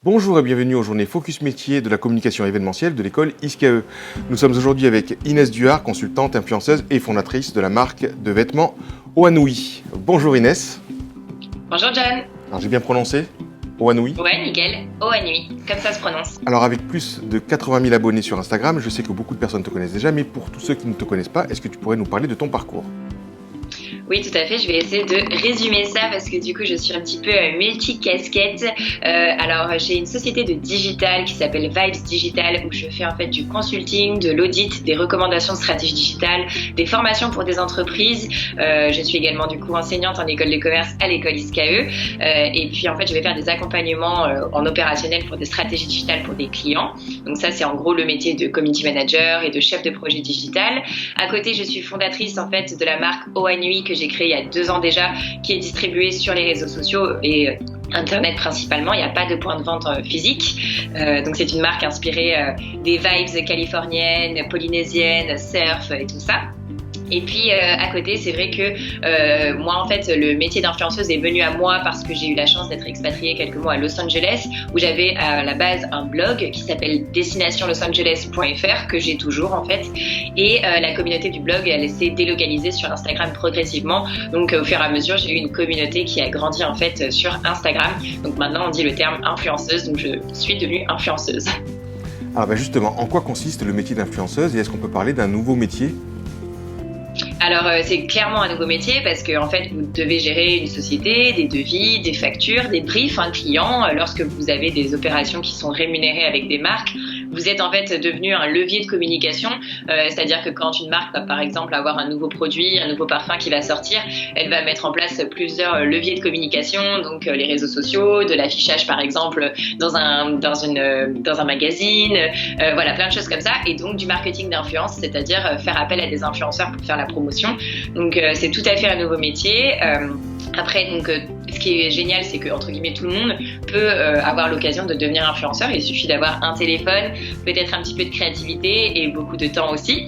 Bonjour et bienvenue aux journées Focus Métier de la communication événementielle de l'école ISKAE. Nous sommes aujourd'hui avec Inès Duhard, consultante, influenceuse et fondatrice de la marque de vêtements Oanoui. Bonjour Inès. Bonjour John. Alors j'ai bien prononcé Oanoui? Ouais, nickel. Oanoui, comme ça se prononce. Alors avec plus de 80 000 abonnés sur Instagram, je sais que beaucoup de personnes te connaissent déjà, mais pour tous ceux qui ne te connaissent pas, est-ce que tu pourrais nous parler de ton parcours? Oui, tout à fait. Je vais essayer de résumer ça parce que du coup, je suis un petit peu multi-casquette. Alors, j'ai une société de digital qui s'appelle Vibes Digital où je fais en fait du consulting, de l'audit, des recommandations de stratégie digitale, des formations pour des entreprises. Je suis également du coup enseignante en école de commerce à l'école ISKAE. Et puis en fait, je vais faire des accompagnements en opérationnel pour des stratégies digitales pour des clients. Donc ça, c'est en gros le métier de community manager et de chef de projet digital. À côté, je suis fondatrice en fait de la marque Oanoui que j'ai créée il y a 2 ans déjà, qui est distribuée sur les réseaux sociaux et Internet principalement. Il n'y a pas de point de vente physique. Donc c'est une marque inspirée des vibes californiennes, polynésiennes, surf et tout ça. Et puis à côté, c'est vrai que moi en fait le métier d'influenceuse est venu à moi parce que j'ai eu la chance d'être expatriée quelques mois à Los Angeles où j'avais à la base un blog qui s'appelle destinationlosangeles.fr que j'ai toujours en fait, et la communauté du blog elle s'est délocalisée sur Instagram progressivement, donc au fur et à mesure j'ai eu une communauté qui a grandi en fait sur Instagram, donc maintenant on dit le terme influenceuse, donc je suis devenue influenceuse. Alors justement, en quoi consiste le métier d'influenceuse et est-ce qu'on peut parler d'un nouveau métier? Alors c'est clairement un nouveau métier parce que en fait vous devez gérer une société, des devis, des factures, des briefs clients. Lorsque vous avez des opérations qui sont rémunérées avec des marques, vous êtes en fait devenu un levier de communication, c'est-à-dire que quand une marque va par exemple avoir un nouveau produit, un nouveau parfum qui va sortir, elle va mettre en place plusieurs leviers de communication, donc les réseaux sociaux, de l'affichage par exemple dans un magazine, voilà, plein de choses comme ça, et donc du marketing d'influence, c'est-à-dire faire appel à des influenceurs pour faire la promotion. Donc c'est tout à fait un nouveau métier. Après, donc, ce qui est génial, c'est que entre guillemets tout le monde peut avoir l'occasion de devenir influenceur. Il suffit d'avoir un téléphone, peut-être un petit peu de créativité et beaucoup de temps aussi.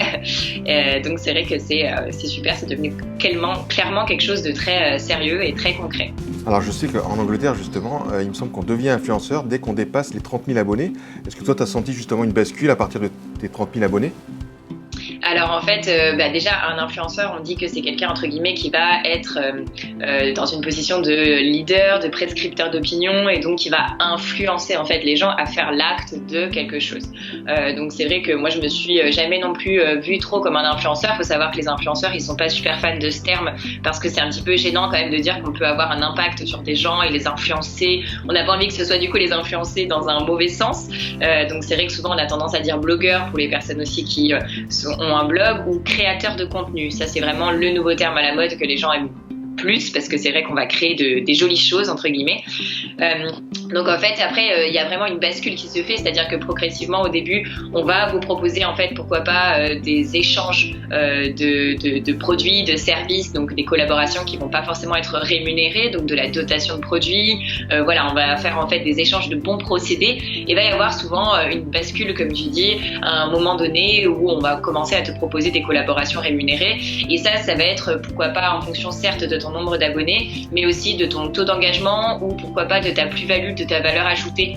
Donc c'est vrai que c'est super, c'est devenu clairement quelque chose de très sérieux et très concret. Alors je sais qu'en Angleterre justement, il me semble qu'on devient influenceur dès qu'on dépasse les 30 000 abonnés. Est-ce que toi tu as senti justement une bascule à partir de tes 30 000 abonnés? Alors en fait, déjà un influenceur, on dit que c'est quelqu'un entre guillemets qui va être dans une position de leader, de prescripteur d'opinion, et donc qui va influencer en fait les gens à faire l'acte de quelque chose. Donc c'est vrai que moi je me suis jamais non plus vue trop comme un influenceur. Faut savoir que les influenceurs ils sont pas super fans de ce terme parce que c'est un petit peu gênant quand même de dire qu'on peut avoir un impact sur des gens et les influencer. On n'a pas envie que ce soit du coup les influencer dans un mauvais sens. Donc c'est vrai que souvent on a tendance à dire blogueur pour les personnes aussi qui ont un blog, ou créateur de contenu. Ça, c'est vraiment le nouveau terme à la mode que les gens aiment plus parce que c'est vrai qu'on va créer des jolies choses entre guillemets. Donc en fait après il y a vraiment une bascule qui se fait, c'est-à-dire que progressivement au début on va vous proposer en fait pourquoi pas des échanges de produits, de services, donc des collaborations qui vont pas forcément être rémunérées, donc de la dotation de produits, voilà, on va faire en fait des échanges de bons procédés, et il va y avoir souvent une bascule comme tu dis à un moment donné où on va commencer à te proposer des collaborations rémunérées, et ça va être pourquoi pas en fonction certes de ton nombre d'abonnés mais aussi de ton taux d'engagement, ou pourquoi pas de ta plus-value, de ta valeur ajoutée.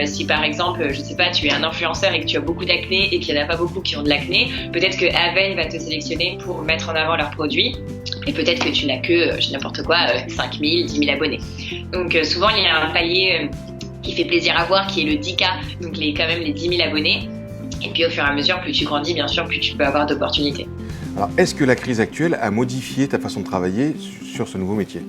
Si par exemple, je sais pas, tu es un influenceur et que tu as beaucoup d'acné et qu'il n'y en a pas beaucoup qui ont de l'acné, peut-être que Aven va te sélectionner pour mettre en avant leurs produits, et peut-être que tu n'as que, je dis n'importe quoi, 5 000, 10 000 abonnés. Donc souvent il y a un palier qui fait plaisir à voir qui est le 10K, donc quand même les 10 000 abonnés, et puis au fur et à mesure, plus tu grandis bien sûr, plus tu peux avoir d'opportunités. Alors est-ce que la crise actuelle a modifié ta façon de travailler sur ce nouveau métier?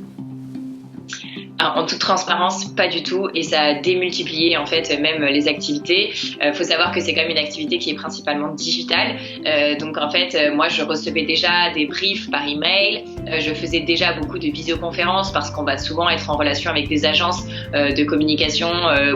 Alors, en toute transparence, pas du tout, et ça a démultiplié en fait même les activités. Faut savoir que c'est quand même une activité qui est principalement digitale. Donc en fait, moi je recevais déjà des briefs par email. Je faisais déjà beaucoup de visioconférences parce qu'on va souvent être en relation avec des agences de communication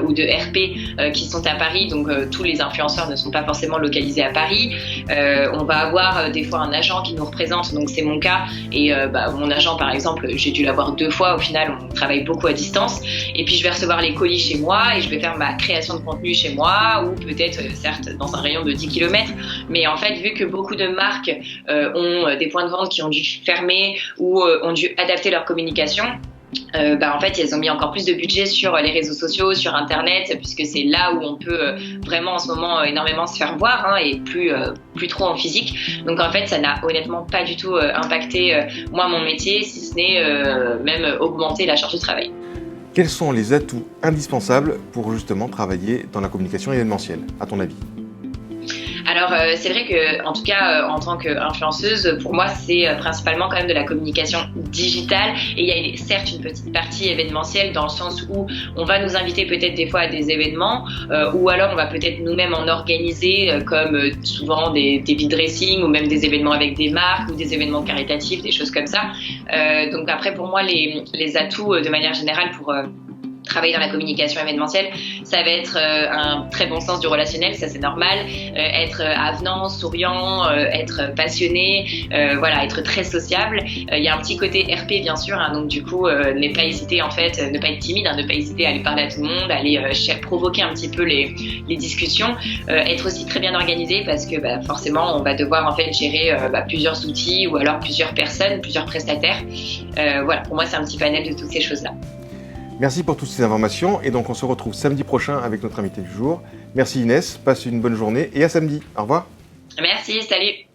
ou de RP qui sont à Paris. Donc tous les influenceurs ne sont pas forcément localisés à Paris. On va avoir des fois un agent qui nous représente, donc c'est mon cas. Et mon agent par exemple, j'ai dû l'avoir 2 fois. Au final, on travaille beaucoup à distance. Et puis je vais recevoir les colis chez moi et je vais faire ma création de contenu chez moi, ou peut-être certes dans un rayon de 10 km. Mais en fait, vu que beaucoup de marques ont des points de vente qui ont dû fermer ou ont dû adapter leur communication, en fait, elles ont mis encore plus de budget sur les réseaux sociaux, sur Internet, puisque c'est là où on peut vraiment en ce moment énormément se faire voir et plus trop en physique. Donc en fait, ça n'a honnêtement pas du tout impacté moi mon métier, si ce n'est même augmenter la charge de travail. Quels sont les atouts indispensables pour justement travailler dans la communication événementielle, à ton avis ? Alors c'est vrai que en tout cas en tant qu'influenceuse, pour moi c'est principalement quand même de la communication digitale, et il y a certes une petite partie événementielle dans le sens où on va nous inviter peut-être des fois à des événements ou alors on va peut-être nous-mêmes en organiser comme souvent des vide dressing ou même des événements avec des marques ou des événements caritatifs, des choses comme ça. Donc après pour moi les atouts de manière générale pour travailler dans la communication événementielle, ça va être un très bon sens du relationnel, ça c'est normal, être avenant, souriant, être passionné, être très sociable. Il y a un petit côté RP bien sûr, donc du coup ne pas hésiter en fait, ne pas être timide, ne pas hésiter à aller parler à tout le monde, à aller provoquer un petit peu les discussions, être aussi très bien organisé parce que forcément on va devoir en fait gérer plusieurs outils ou alors plusieurs personnes, plusieurs prestataires. Pour moi c'est un petit panel de toutes ces choses-là. Merci pour toutes ces informations et donc on se retrouve samedi prochain avec notre invité du jour. Merci Inès, passe une bonne journée et à samedi. Au revoir. Merci, salut.